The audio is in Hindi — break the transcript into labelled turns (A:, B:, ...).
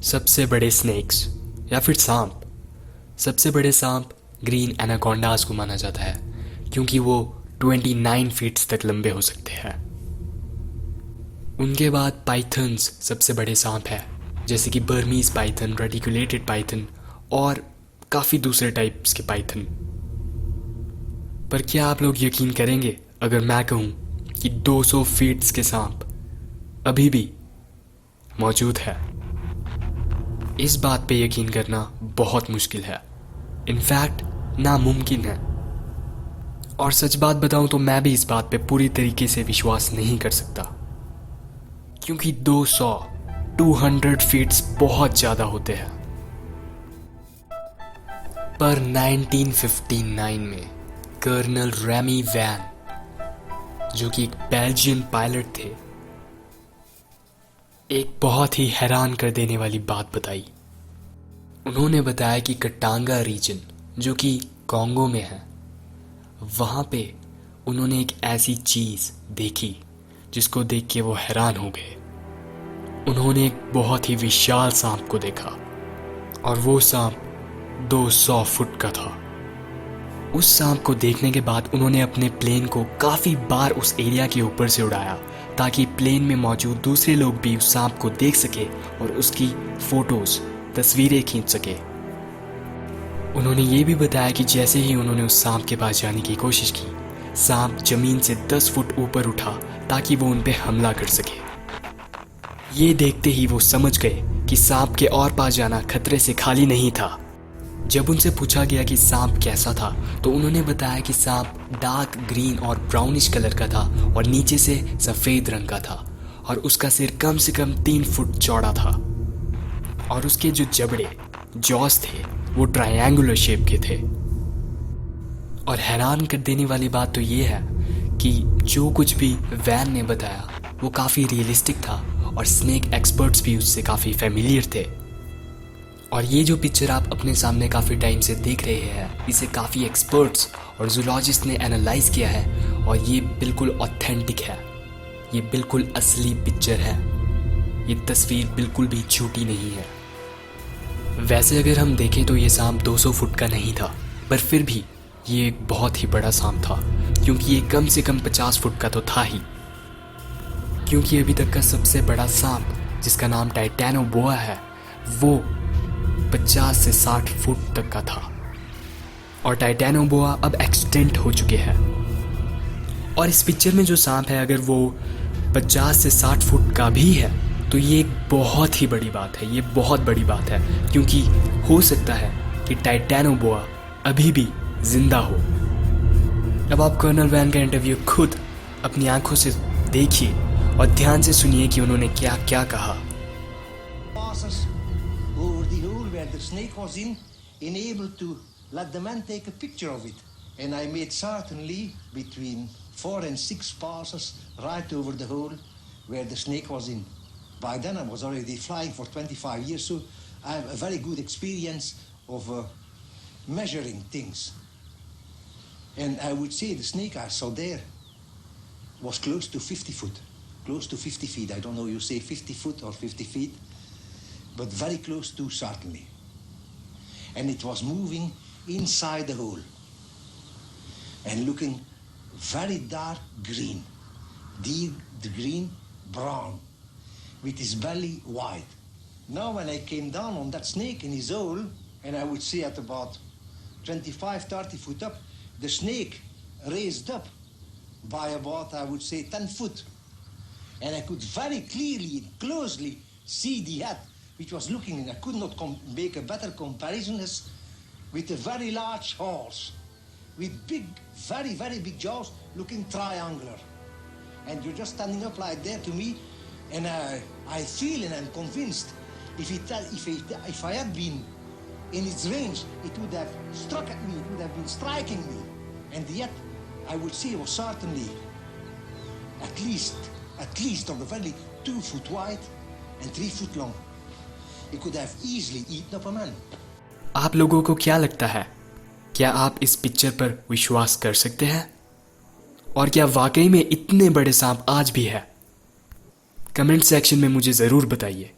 A: सबसे बड़े स्नेक्स या फिर सांप। सबसे बड़े सांप ग्रीन एनाकोंडास को माना जाता है क्योंकि वो 29 फीट्स तक लंबे हो सकते हैं। उनके बाद पाइथन्स सबसे बड़े सांप है, जैसे कि बर्मीज पाइथन, रेटिकुलेटेड पाइथन और काफ़ी दूसरे टाइप्स के पाइथन। पर क्या आप लोग यकीन करेंगे अगर मैं कहूँ कि 200 फीट्स के सांप अभी भी मौजूद है? इस बात पे यकीन करना बहुत मुश्किल है, इनफैक्ट नामुमकिन है। और सच बात बताऊं तो मैं भी इस बात पे पूरी तरीके से विश्वास नहीं कर सकता, क्योंकि 200 फीट्स बहुत ज़्यादा होते हैं। पर 1959 में कर्नल रेमी वैन, जो कि एक बेल्जियन पायलट थे, एक बहुत ही हैरान कर देने वाली बात बताई। उन्होंने बताया कि कटांगा रीजन, जो कि कॉन्गो में है, वहाँ पे उन्होंने एक ऐसी चीज़ देखी जिसको देख के वो हैरान हो गए। उन्होंने एक बहुत ही विशाल सांप को देखा और वो सांप 200 फुट का था। उस सांप को देखने के बाद उन्होंने अपने प्लेन को काफ़ी बार उस एरिया के ऊपर से उड़ाया ताकि प्लेन में मौजूद दूसरे लोग भी उस सांप को देख सके और उसकी फोटोज, तस्वीरें खींच सके। उन्होंने ये भी बताया कि जैसे ही उन्होंने उस सांप के पास जाने की कोशिश की, सांप जमीन से 10 फुट ऊपर उठा ताकि वो उन पे हमला कर सके। ये देखते ही वो समझ गए कि सांप के और पास जाना खतरे से खाली नहीं था। जब उनसे पूछा गया कि सांप कैसा था, तो उन्होंने बताया कि सांप डार्क ग्रीन और ब्राउनिश कलर का था और नीचे से सफ़ेद रंग का था और उसका सिर कम से कम 3 फुट चौड़ा था और उसके जो जबड़े, जॉस थे, वो ट्रायंगुलर शेप के थे। और हैरान कर देने वाली बात तो ये है कि जो कुछ भी वैन ने बताया वो काफ़ी रियलिस्टिक था और स्नेक एक्सपर्ट्स भी उससे काफ़ी फेमिलियर थे। और ये जो पिक्चर आप अपने सामने काफ़ी टाइम से देख रहे हैं, इसे काफ़ी एक्सपर्ट्स और जूलॉजिस्ट ने एनालाइज किया है और ये बिल्कुल ऑथेंटिक है। ये बिल्कुल असली पिक्चर है। ये तस्वीर बिल्कुल भी झूठी नहीं है। वैसे अगर हम देखें तो ये सांप 200 फुट का नहीं था, पर फिर भी ये एक बहुत ही बड़ा सांप था, क्योंकि ये कम से कम 50 फुट का तो था ही। क्योंकि अभी तक का सबसे बड़ा सांप, जिसका नाम टाइटैनोबोआ है, वो 50 से 60 फुट तक का था और टाइटैनोबोआ अब एक्सटिंक्ट हो चुके हैं। और इस पिक्चर में जो सांप है, अगर वो 50 से 60 फुट का भी है तो ये एक बहुत ही बड़ी बात है। ये बहुत बड़ी बात है, क्योंकि हो सकता है कि टाइटैनोबोआ अभी भी जिंदा हो। अब आप कर्नल वैन का इंटरव्यू खुद अपनी आंखों से देखिए और ध्यान से सुनिए कि उन्होंने क्या क्या कहा।
B: Over the hole where the snake was in, enabled to let the man take a picture of it. And I made certainly between 4 and 6 passes right over the hole where the snake was in. By then I was already flying for 25 years, so I have a very good experience of measuring things. And I would say the snake I saw there was close to 50 foot, close to 50 feet. I don't know, you say 50 foot or 50 feet. But very close to, certainly. And it was moving inside the hole and looking very dark green, deep green, brown, with his belly white. Now when I came down on that snake in his hole, and I would say at about 25, 30 foot up, the snake raised up by about, I would say, 10 foot. And I could very clearly, closely see the head, which was looking, and I could not make a better comparison, as with a very large horse, with big, very, very big jaws, looking triangular. And you're just standing up like that to me, and I feel and I'm convinced if I had been in its range, it would have struck at me, it would have been striking me. And yet, I would say it was certainly at least on the very 2 foot wide and 3 foot long. It could have easily eaten up a man.
A: आप लोगों को क्या लगता है, क्या आप इस पिक्चर पर विश्वास कर सकते हैं? और क्या वाकई में इतने बड़े सांप आज भी है? कमेंट सेक्शन में मुझे ज़रूर बताइए।